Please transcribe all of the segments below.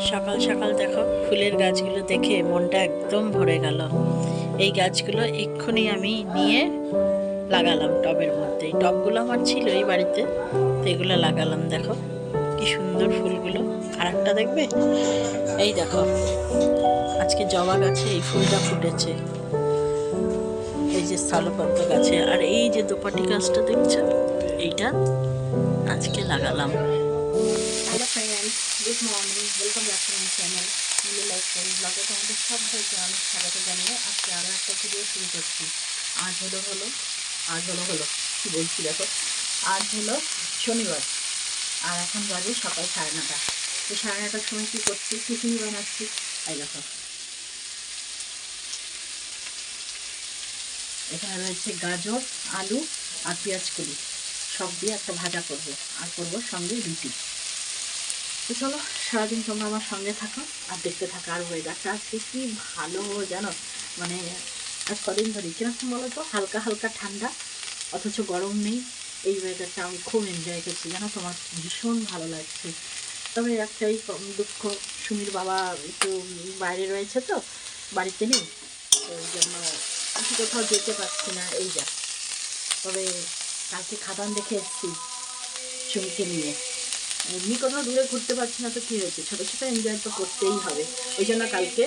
সকাল সকাল দেখো ফুলের গাছগুলো দেখে মনটা একদম ভরে গেল। এই গাছগুলো এক্ষুনি আমি নিয়ে লাগালাম টবের মধ্যে। এই টবগুলো আমার ছিল এই বাড়িতে, তো এগুলো লাগালাম। দেখো কি সুন্দর ফুলগুলো। আর একটা দেখবে, এই দেখো আজকে জবা গাছে এই ফুলটা ফুটেছে, এই যে স্থলপদ্ম গাছে। আর এই যে দোপাটি গাছটা দেখছো, এইটা আজকে লাগালাম। Hello friends, good morning, welcome back to my channel Mili lifestyle ব্লগে তোমাদের সবাইকে অনেক স্বাগত জানিয়ে আজকে আরও একটা ভিডিও শুরু করছি। আজ হলো কি বলছি দেখো, আজ হলো শনিবার, আর এখন বাজে সকাল 9:30। তো 9:30টার সময় কী করছি, টিফিন বানাচ্ছি। এই দেখো এখানে রয়েছে গাজর, আলু আর পেঁয়াজ কলি, সব দিয়ে একটা ভাজা করব, আর করবো সঙ্গে রুটি। তো চলো সারাদিন তোমরা আমার সঙ্গে থাকো আর দেখতে থাকো। আর ওয়েদারটা আজকে কি ভালো জানো, মানে আজ কদিন ধরে কিরকম বলো তো, হালকা হালকা ঠান্ডা, অথচ গরম নেই। এই ওয়েদারটা আমি খুব এনজয় করছি জানো, তোমার ভীষণ ভালো লাগছে। তবে একটাই দুঃখ, সুমির বাবা একটু বাইরে রয়েছে, তো বাড়িতে নেই, তো ওই জন্য আমি কোথাও যেতে পারছি না। এই যা, তবে কালকে খাদান দেখে এসেছি সুমিকে নিয়ে। এমনি কোথাও দূরে ঘুরতে পারছি না, তো কী হয়েছে, ছোটো ছোটো এনজয় তো করতেই হবে। ওই জন্য কালকে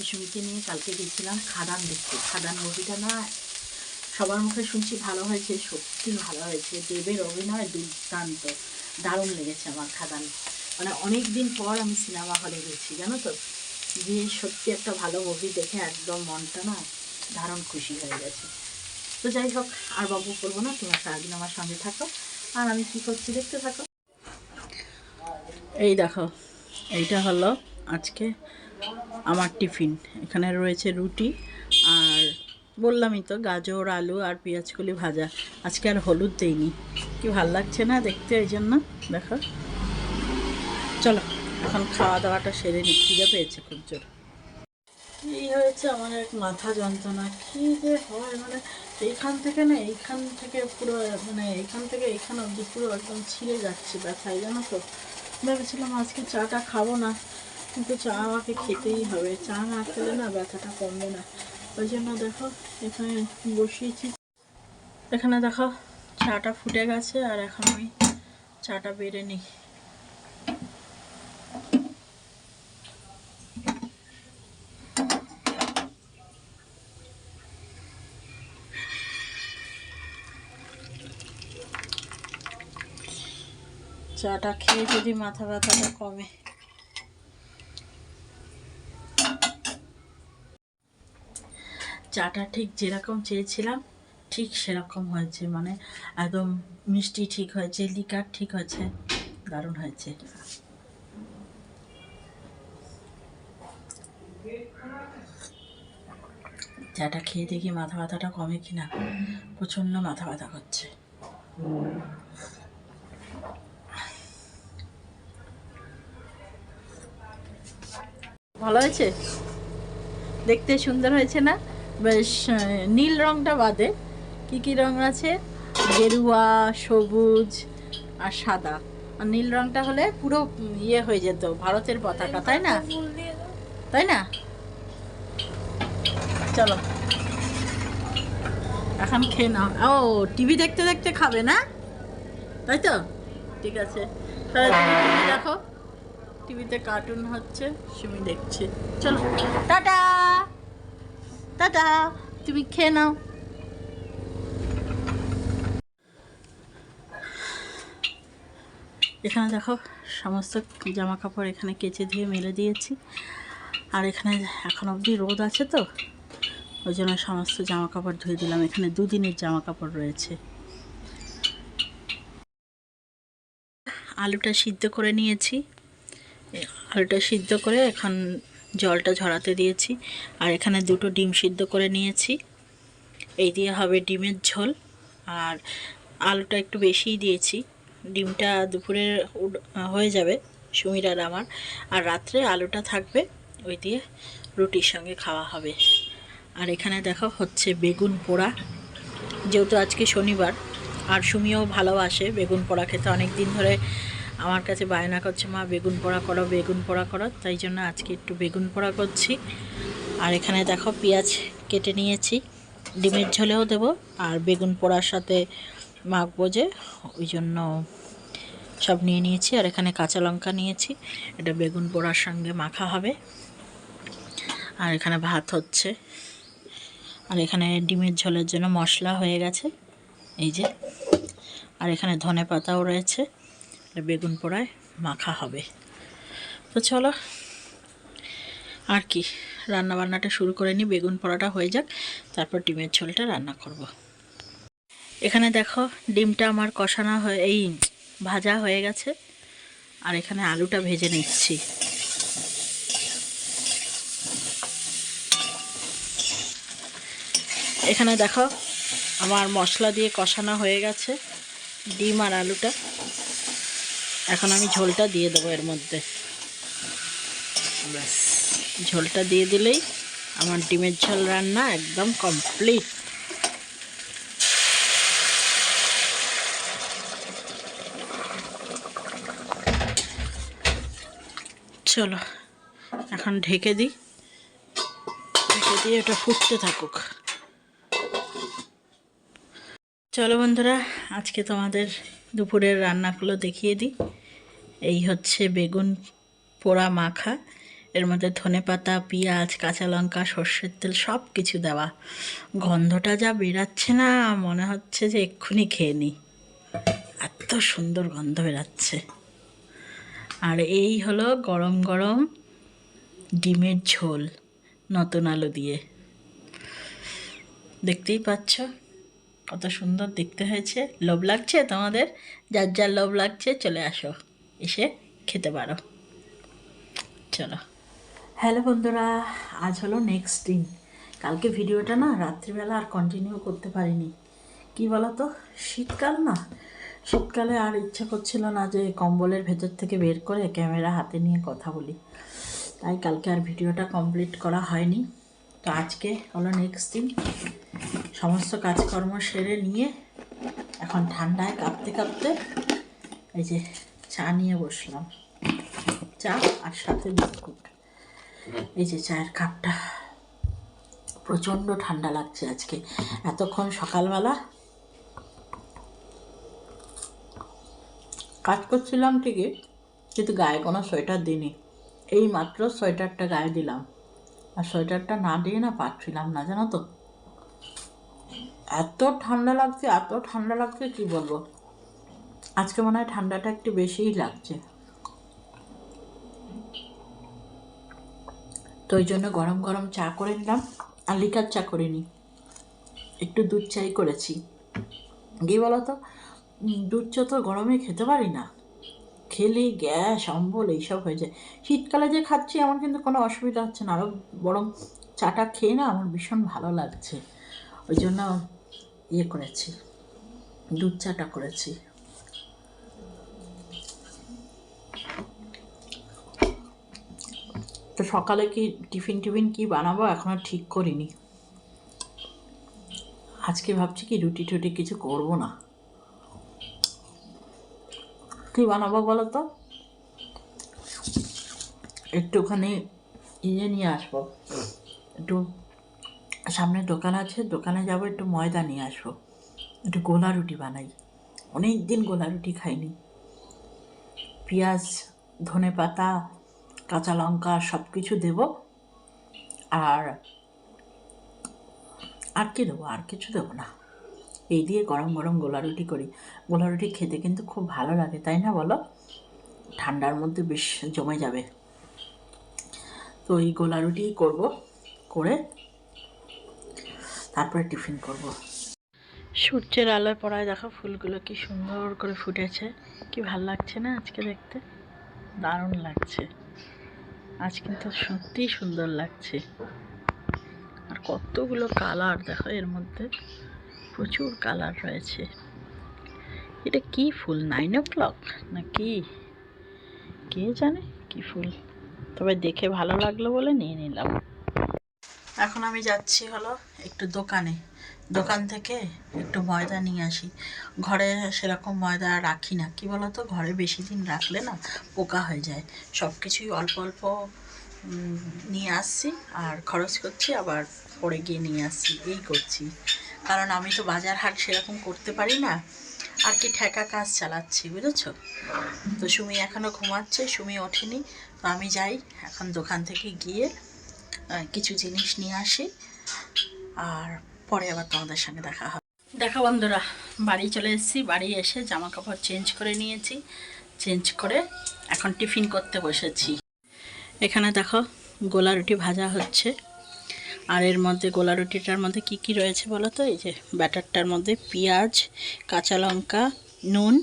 সুমিকে নিয়ে কালকে গেছিলাম খাদান দেখতে। খাদান মুভিটা না সবার মুখে শুনছি ভালো হয়েছে, সত্যি ভালো হয়েছে। দেবের অভিনয় দুর্দান্ত, দারুণ লেগেছে আমার খাদান। মানে অনেক দিন পর আমি সিনেমা হলে গেছি জানো তো, গিয়ে সত্যি একটা ভালো মুভি দেখে একদম মনটা না দারুণ খুশি হয়ে গেছে। তো যাই হোক, আর বাবু করবো না, তোমরা সারাদিন আমার সঙ্গে থাকো আর আমি কী করছি দেখতে থাকো। এই দেখো, এইটা হলো আজকে আমার টিফিন। এখানে রয়েছে রুটি, আর বললামই তো গাজর, আলু আর পেঁয়াজকলি ভাজা। আজকে আর হলুদ দেইনি, কি ভাল লাগছে না দেখতে, ওই জন্য। দেখো চলো এখন খাওয়া দাওয়াটা সেরে নি, খিদে পেয়েছে খুব জোর। এই হয়েছে আমার এক মাথা যন্ত্রণা, কী যে হয়, মানে এইখান থেকে পুরো, মানে এইখান থেকে এইখান অবধি পুরো একদম ছিঁড়ে যাচ্ছে ব্যথায় জানো তো। ভেবেছিলাম আজকে চাটা খাবো না, কিন্তু চা আমাকে খেতেই হবে, চা না খেলে না ব্যথাটা কমবে না। ওই জন্য দেখো এখানে বসিয়েছি, এখানে দেখো চাটা ফুটে গেছে, আর এখন আমি চাটা বেড়ে নিই। চাটা খেয়ে যদি মাথা ব্যথাটা কমে। চাটা ঠিক যেরকম চেয়েছিলাম ঠিক সেরকম হয়েছে, মানে একদম মিষ্টি ঠিক হয়েছে, লিকার ঠিক হয়েছে, দারুণ হয়েছে। চাটা খেয়ে দেখি মাথা ব্যথাটা কমে কিনা, প্রচণ্ড মাথা ব্যথা করছে। ভালো হয়েছে, দেখতে সুন্দর হয়েছে না? বেশ, নীল রঙটা বাদে কি কি রং আছে, গেরুয়া, সবুজ আর সাদা। আর নীল রঙটা হলে পুরো ইয়ে হয়ে যেত, ভারতের পতাকা, তাই না? তাই না? চলো এখন খেয়ে নাও। ও টিভি দেখতে দেখতে খাবে না, তাই তো? ঠিক আছে, তাহলে তুমি দেখো, টিভিতে কার্টুন হচ্ছে, সুমি দেখছে। চলো টাটা, টাটা, তুমি খেয়ে নাও। এখানে দেখো সমস্ত জামা কাপড় এখানে কেচে ধুয়ে মেলে দিয়েছি, আর এখানে এখন অবধি রোদ আছে, তো ওই জন্য সমস্ত জামা কাপড় ধুয়ে দিলাম। এখানে দুদিনের জামা কাপড় রয়েছে। আলুটা সিদ্ধ করে নিয়েছি, আলুটা সিদ্ধ করে এখন জলটা ঝরাতে দিয়েছি। আর এখানে দুটো ডিম সিদ্ধ করে নিয়েছি, এই দিয়ে হবে ডিমের ঝোল। আর আলুটা একটু বেশিই দিয়েছি, ডিমটা দুপুরে হয়ে যাবে সুমির আর আমার, আর রাত্রে আলুটা থাকবে, ওই দিয়ে রুটির সঙ্গে খাওয়া হবে। আর এখানে দেখো হচ্ছে বেগুন পোড়া, যেহেতু আজকে শনিবার, আর সুমিও ভালোবাসে বেগুন পোড়া খেতে, অনেক দিন ধরে আমার কাছে বায়না করছে, মা বেগুন পোড়া করো, বেগুন পোড়া করো। তাই জন্য আজকে একটু বেগুন পোড়া করছি। আর এখানে দেখো পেঁয়াজ কেটে নিয়েছি, ডিমের ঝোলেও দেবো আর বেগুন পোড়ার সাথে মাখবো যে, ওই জন্য সব নিয়ে নিয়েছি। আর এখানে কাঁচা লঙ্কা নিয়েছি, এটা বেগুন পোড়ার সঙ্গে মাখা হবে। আর এখানে ভাত হচ্ছে। আর এখানে ডিমের ঝোলের জন্য মশলা হয়ে গেছে, এই যে। আর এখানে ধনে পাতাও রয়েছে, বেগুন পোড়ায় মাখা হবে। তো চলো আর কি, রান্না বান্নাটা শুরু করে নিই, বেগুন পোড়াটা হয়ে যাক, তারপর ডিমের ঝোলটা রান্না করব। এখানে দেখো ডিমটা আমার কষানো হয়ে এই ভাজা হয়ে গেছে। আর এখানে আলুটা ভেজে নিচ্ছি। এখানে দেখো আমার মশলা দিয়ে কষানো হয়ে গেছে ডিম আর আলুটা। এখন আমি ঝোলটা দিয়ে দেবো এর মধ্যে। ব্যাস, ঝোলটা দিয়ে দিলেই আমার ডিমের ঝোল রান্না একদম কমপ্লিট। চলো এখন ঢেকে দিই, ঢেকে দিয়ে ওটা ফুটতে থাকুক। চলো বন্ধুরা, আজকে তোমাদের দুপুরের রান্নাগুলো দেখিয়ে দিই। এই হচ্ছে বেগুন পোড়া মাখা, এর মধ্যে ধনেপাতা, পেঁয়াজ, কাঁচা লঙ্কা, সর্ষের তেল সব কিছু দেওয়া। গন্ধটা যা বেরাচ্ছে না, মনে হচ্ছে যে এক্ষুনি খেয়ে নিই, এত সুন্দর গন্ধ বেরাচ্ছে। আর এই হলো গরম গরম ডিমের ঝোল নতুন আলু দিয়ে। দেখতেই পাচ্ছ কত সুন্দর দেখতে হয়েছে। লোভ লাগছে তোমাদের? যার যার লোভ লাগছে চলে আসো, এসে খেতে পারো। চলো। হ্যালো বন্ধুরা, আজ হলো নেক্সট দিন। কালকে ভিডিওটা না রাত্রিবেলা আর কন্টিনিউ করতে পারিনি। কি বলো তো, শীতকাল না, শীতকালে আর ইচ্ছা করছিল না যে কম্বলের ভেতর থেকে বের করে ক্যামেরা হাতে নিয়ে কথা বলি। তাই কালকে আর ভিডিওটা কমপ্লিট করা হয়নি। তো আজকে হলো নেক্সট দিন, সমস্ত কাজকর্ম সেরে নিয়ে এখন ঠান্ডায় কাঁপতে কাঁপতে এই যে চা নিয়ে বসলাম। চা আর সাথে বিস্কুট। এই যে চায়ের কাপটা, প্রচণ্ড ঠান্ডা লাগছে আজকে। এতক্ষণ সকালবেলা কাজ করছিলাম ঠিকই, কিন্তু গায়ে কোনো সোয়েটার দিইনি। এই মাত্র সোয়েটারটা গায়ে দিলাম, আর সোয়েটারটা না দিয়ে না পারছিলাম না, জানো তো। এত ঠান্ডা লাগছে, এত ঠান্ডা লাগছে কি বলবো। আজকে মনে হয় ঠান্ডাটা একটু বেশিই লাগছে। তো ওই জন্য গরম গরম চা করে নিলাম। আর লিকার চা করিনি, একটু দুধ চাই করেছি। কি বলো তো, দুধ চা তো গরমে খেতে পারি না, খেলেই গ্যাস অম্বল এইসব হয়ে যায়। শীতকালে যে খাচ্ছি এমন কিন্তু কোনো অসুবিধা হচ্ছে না, আরও বরং চাটা খেয়ে না আমার ভীষণ ভালো লাগছে। ওই জন্য করেছি, দুধ চাটা করেছি। তো সকালে কি টিফিন কি বানাবো এখনও ঠিক করিনি। আজকে ভাবছি কি রুটি টুটি কিছু করবো না। কি বানাবো বলো তো, একটুখানি নিয়ে আসবো, একটু সামনে দোকান আছে, দোকানে যাবো, একটু ময়দা নিয়ে আসবো, একটু গোলা রুটি বানাই। অনেক দিন গোলা রুটি খাইনি। পেঁয়াজ, ধনে পাতা, কাঁচা লঙ্কা সব কিছু দেবো। আর কি দেবো, আর কিছু দেবো না। এই দিয়ে গরম গরম গোলা রুটি করি। গোলা রুটি খেতে কিন্তু খুব ভালো লাগে, তাই না বলো? ঠান্ডার মধ্যে বেশ জমে যাবে। তো এই গোলা রুটিই করবো, করে তারপরে টিফিন করব। সূর্যের আলোয় পড়ায় দেখো ফুলগুলো কি সুন্দর করে ফুটেছে, কি ভাল লাগছে না আজকে দেখতে, দারুণ লাগছে। আজ কিন্তু সত্যিই সুন্দর লাগছে। আর কতগুলো কালার দেখো এর মধ্যে, প্রচুর কালার রয়েছে। এটা কি ফুল, 9 o'clock না কি, কে জানে কি ফুল, তবে দেখে ভালো লাগলো বলে নিয়ে নিলাম। এখন আমি যাচ্ছি হলো একটু দোকান থেকে একটু ময়দা নিয়ে আসি। ঘরে সেরকম ময়দা রাখি না, কী বলো তো, ঘরে বেশি দিন রাখলে না পোকা হয়ে যায়। সব কিছুই অল্প অল্প নিয়ে আসছি আর খরচ করছি, আবার পরে গিয়ে নিয়ে আসছি, এই করছি। কারণ আমি তো বাজার হাট সেরকম করতে পারি না, আর কি ঠেকা কাজ চালাচ্ছি, বুঝেছো? তো সুমি এখনও ঘুমাচ্ছে, সুমি ওঠেনি। তো আমি যাই এখন দোকান থেকে গিয়ে কিছু জিনিস নিয়ে আসি, আর পরে আবার তোমাদের সঙ্গে দেখা হবে। দেখো বন্ধুরা, বাড়ি চলে এসেছি। বাড়ি এসে জামা কাপড় চেঞ্জ করে নিয়েছি, চেঞ্জ করে এখন টিফিন করতে বসেছি। এখানে দেখো গোলা রুটি ভাজা হচ্ছে, আর এর মধ্যে গোলা রুটিটার মধ্যে কি কি রয়েছে বলো তো? এই যে ব্যাটারটার মধ্যে পেঁয়াজ, কাঁচা লঙ্কা, নুন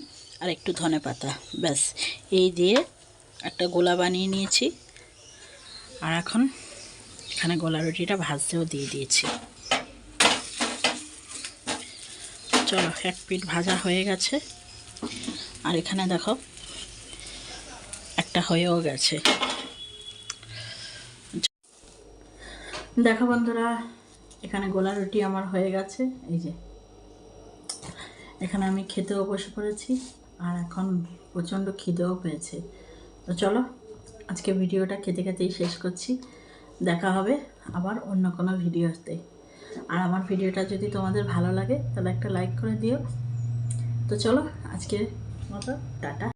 আর একটু ধনেপাতা, ব্যাস এই দিয়ে একটা গোলা বানিয়ে নিয়েছি। আর এখন এখানে গোলা রুটিটা ভাজতেও দিয়ে দিয়েছি। চলো, এক পিঠ ভাজা হয়ে গেছে, আর এখানে দেখো একটা হয়েও গেছে। দেখো বন্ধুরা, এখানে গোলা রুটি আমার হয়ে গেছে। এই যে এখানে আমি খেতেও বসে পড়েছি, আর এখন প্রচণ্ড খিদেও পেয়েছে। তো চলো, আজকে ভিডিওটা খেতে খেতেই শেষ করছি। দেখা হবে আবার অন্য কোনো ভিডিওতে। আর আমার ভিডিওটা যদি তোমাদের ভালো লাগে তাহলে একটা লাইক করে দিও। তো চলো, আজকের মতো টাটা।